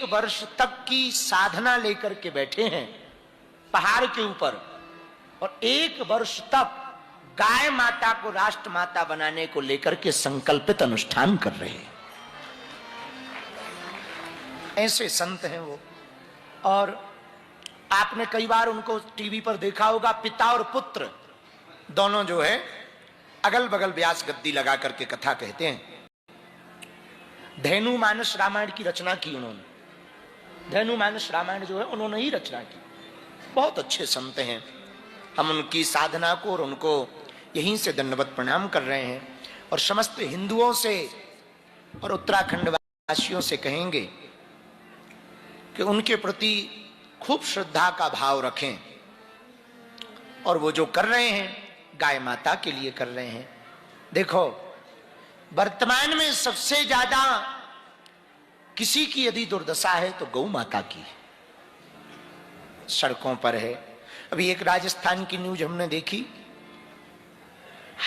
वर्ष तक की साधना लेकर के बैठे हैं पहाड़ के ऊपर, और 1 वर्ष तक गाय माता को राष्ट्र माता बनाने को लेकर के संकल्पित अनुष्ठान कर रहे हैं। ऐसे संत हैं वो। और आपने कई बार उनको टीवी पर देखा होगा, पिता और पुत्र दोनों जो है अगल बगल व्यास गद्दी लगा करके कथा कहते हैं। धेनु मानस रामायण की रचना की उन्होंने, धेनु मानस रामायण जो है उन्होंने ही रचना की। बहुत अच्छे संत हैं। हम उनकी साधना को और उनको यहीं से दंडवत प्रणाम कर रहे हैं, और समस्त हिंदुओं से और उत्तराखंड वासियों से कहेंगे कि उनके प्रति खूब श्रद्धा का भाव रखें, और वो जो कर रहे हैं गाय माता के लिए कर रहे हैं। देखो, वर्तमान में सबसे ज्यादा किसी की यदि दुर्दशा है तो गौ माता की सड़कों पर है। अभी एक राजस्थान की न्यूज हमने देखी,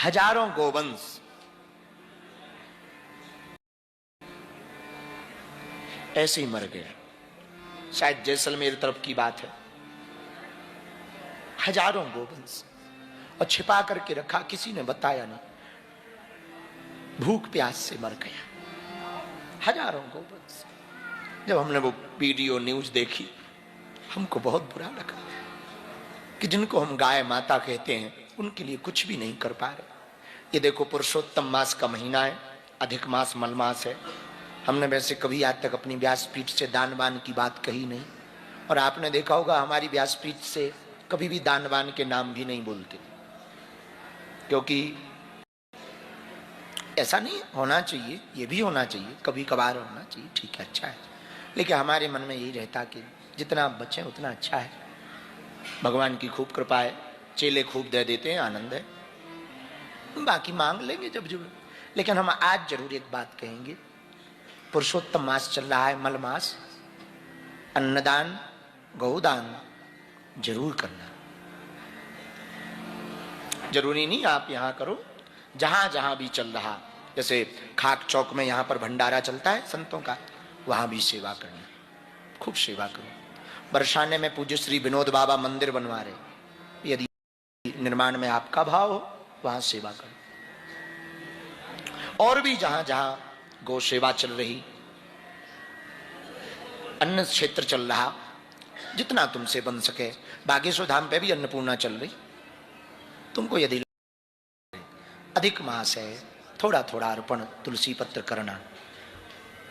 हजारों गोवंश ऐसे ही मर गए। शायद जैसलमेर तरफ की बात है। हजारों गोवंश, और छिपा करके रखा, किसी ने बताया नहीं, भूख प्यास से मर गया हजारों गोवंश। जब हमने वो वीडियो न्यूज देखी, हमको बहुत बुरा लगा कि जिनको हम गाय माता कहते हैं उनके लिए कुछ भी नहीं कर पा रहे। ये देखो, पुरुषोत्तम मास का महीना है, अधिक मास मलमास है। हमने वैसे कभी आज तक अपनी व्यासपीठ से दानवान की बात कही नहीं, और आपने देखा होगा हमारी व्यासपीठ से कभी भी दानवान के नाम भी नहीं बोलते, क्योंकि ऐसा नहीं होना चाहिए। ये भी होना चाहिए, कभी कभार होना चाहिए, ठीक है, अच्छा है, लेकिन हमारे मन में यही रहता कि जितना आप बचें उतना अच्छा है। भगवान की खूब कृपा है, चेले खूब दे देते हैं, आनंद है, बाकी मांग लेंगे जब जब। लेकिन हम आज जरूर एक बात कहेंगे, पुरुषोत्तम मास चल रहा है, मल मास, अन्नदान गौदान जरूर करना। जरूरी नहीं आप यहां करो, जहां जहां भी चल रहा, जैसे खाक चौक में यहां पर भंडारा चलता है संतों का, वहां भी सेवा करना, खूब सेवा करो। बरसाने में पूज्य श्री विनोद बाबा मंदिर बनवा रहे, यदि निर्माण में आपका भाव हो वहां सेवा करो। और भी जहां जहां गौ सेवा चल रही, अन्न क्षेत्र चल रहा, जितना तुमसे बन सके। बागेश्वर धाम पे भी अन्नपूर्णा चल रही। तुमको यदि अधिक मास है, थोड़ा थोड़ा अर्पण तुलसी पत्र करना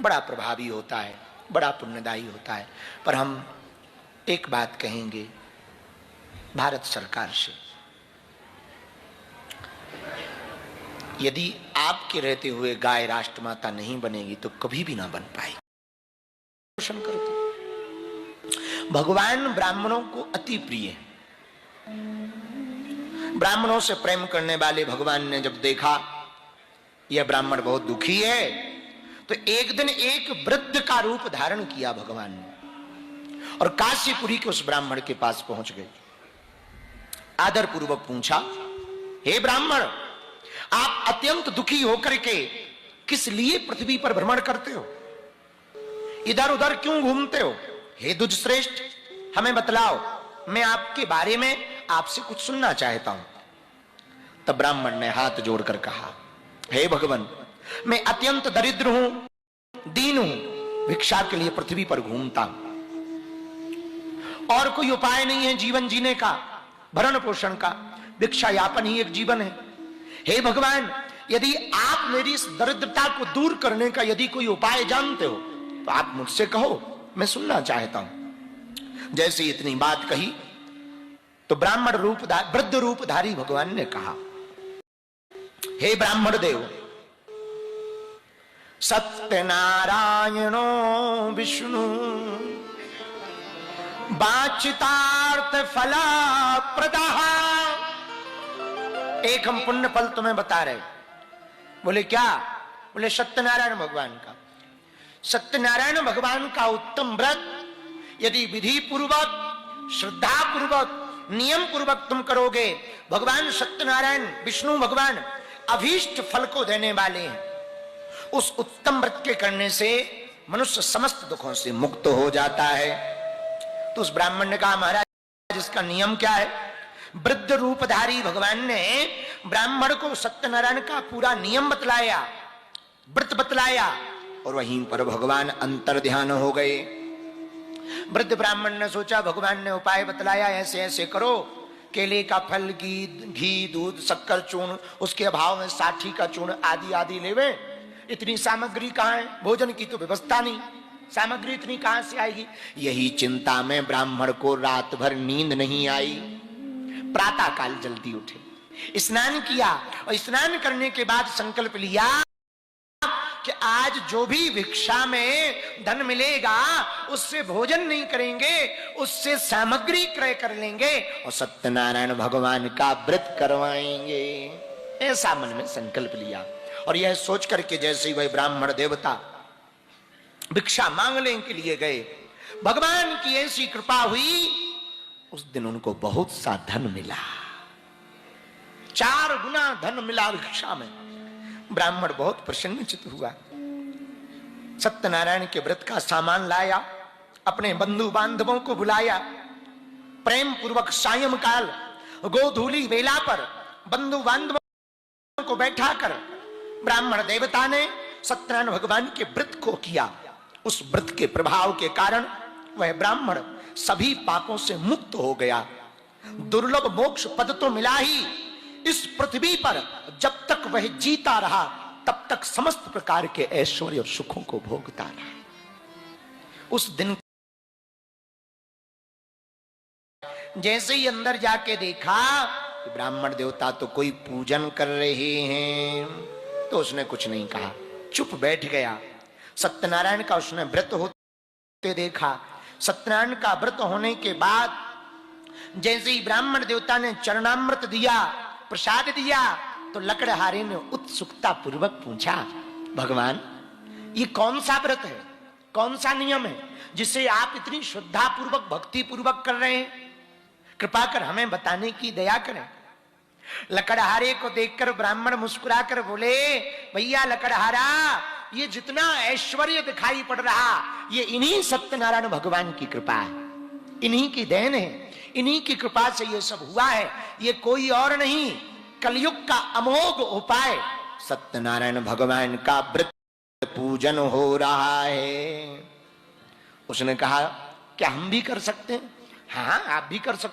बड़ा प्रभावी होता है, बड़ा पुण्यदायी होता है। पर हम एक बात कहेंगे भारत सरकार से, यदि आपके रहते हुए गाय राष्ट्रमाता नहीं बनेगी तो कभी भी ना बन पाएगी। रोशन कर दो। भगवान ब्राह्मणों को अति प्रिय है। ब्राह्मणों से प्रेम करने वाले भगवान ने जब देखा यह ब्राह्मण बहुत दुखी है, तो एक दिन एक वृद्ध का रूप धारण किया भगवान ने, और काशीपुरी के उस ब्राह्मण के पास पहुंच गए। आदर पूर्वक पूछा, हे ब्राह्मण, आप अत्यंत दुखी होकर के किस लिए पृथ्वी पर भ्रमण करते हो? इधर उधर क्यों घूमते हो? हे दुज श्रेष्ठ, हमें बतलाओ, मैं आपके बारे में आपसे कुछ सुनना चाहता हूं। तब ब्राह्मण ने हाथ जोड़कर कहा, हे भगवान, मैं अत्यंत दरिद्र हूं, दीन हूं, भिक्षा के लिए पृथ्वी पर घूमता हूं, और कोई उपाय नहीं है जीवन जीने का, भरण पोषण का, भिक्षा यापन ही एक जीवन है। हे भगवान, यदि आप मेरी इस दरिद्रता को दूर करने का यदि कोई उपाय जानते हो तो आप मुझसे कहो, मैं सुनना चाहता हूं। जैसे इतनी बात कही तो ब्राह्मण वृद्ध रूपधारी भगवान ने कहा, हे ब्राह्मण देव, सत्यनारायणो विष्णु वांछितार्थ फला प्रदाः। एक हम पुण्य फल तुम्हें बता रहे। बोले क्या? बोले सत्यनारायण भगवान का। सत्यनारायण भगवान का उत्तम व्रत यदि विधि पूर्वक, श्रद्धा पूर्वक, नियम पूर्वक तुम करोगे, भगवान सत्यनारायण विष्णु भगवान अभीष्ट फल को देने वाले हैं। उस उत्तम व्रत के करने से मनुष्य समस्त दुखों से मुक्त हो जाता है। तो उस ब्राह्मण ने कहा, महाराज इसका नियम क्या है? वृद्ध रूपधारी भगवान ने ब्राह्मण को सत्यनारायण का पूरा नियम बतलाया, व्रत बतलाया, और वहीं पर भगवान अंतर ध्यान हो गए। वृद्ध ब्राह्मण ने सोचा, भगवान ने उपाय बतलाया, ऐसे ऐसे करो, केले का फल, घी, दूध, शक्कर चूर्ण, उसके अभाव में साठी का चूर्ण आदि आदि लेवे। इतनी सामग्री कहाँ है? भोजन की तो व्यवस्था नहीं, सामग्री इतनी कहां से आएगी? यही चिंता में ब्राह्मण को रात भर नींद नहीं आई। प्रातः काल जल्दी उठे, स्नान किया, और स्नान करने के बाद संकल्प लिया कि आज जो भी भिक्षा में धन मिलेगा उससे भोजन नहीं करेंगे, उससे सामग्री क्रय कर लेंगे और सत्यनारायण भगवान का व्रत करवाएंगे। ऐसा मन में संकल्प लिया। और यह सोच करके जैसे ही वह ब्राह्मण देवता भिक्षा मांगने के लिए गए, भगवान की ऐसी कृपा हुई, उस दिन उनको बहुत सा धन मिला, 4 गुना धन मिला भिक्षा में। ब्राह्मण बहुत प्रसन्नचित्त हुआ, सत्यनारायण के व्रत का सामान लाया, अपने बंधु बांधवों को बुलाया, प्रेम पूर्वक सायंकाल गोधूली वेला पर बंधु बांधवों को बैठाकर ब्राह्मण देवता ने सत्यनारायण भगवान के व्रत को किया। उस व्रत के प्रभाव के कारण वह ब्राह्मण सभी पापों से मुक्त हो गया। दुर्लभ मोक्ष पद तो मिला ही, इस पृथ्वी पर जब तक वह जीता रहा तब तक समस्त प्रकार के ऐश्वर्य और सुखों को भोगता रहा। उस दिन जैसे ही अंदर जाके देखा कि ब्राह्मण देवता तो कोई पूजन कर रहे हैं, तो उसने कुछ नहीं कहा, चुप बैठ गया। सत्यनारायण का उसने व्रत होते देखा। सत्यनारायण का व्रत होने के बाद जैसे ही ब्राह्मण देवता ने चरणामृत दिया, प्रसाद दिया, तो लकड़हारे ने उत्सुकता पूर्वक पूछा, भगवान ये कौन सा व्रत है, कौन सा नियम है जिसे आप इतनी श्रद्धा पूर्वक भक्ति पूर्वक कर रहे हैं? कृपा कर हमें बताने की दया करें। लकड़हारे को देखकर ब्राह्मण मुस्कुराकर बोले, भैया लकड़हारा, ये जितना ऐश्वर्य दिखाई पड़ रहा ये इन्हीं सत्यनारायण भगवान की कृपा है, इन्हीं की देन है, इन्हीं की कृपा से ये सब हुआ है, ये कोई और नहीं, कलयुग का अमोघ उपाय सत्यनारायण भगवान का व्रत पूजन हो रहा है। उसने कहा, क्या हम भी कर सकते हैं? हाँ आप भी कर सकते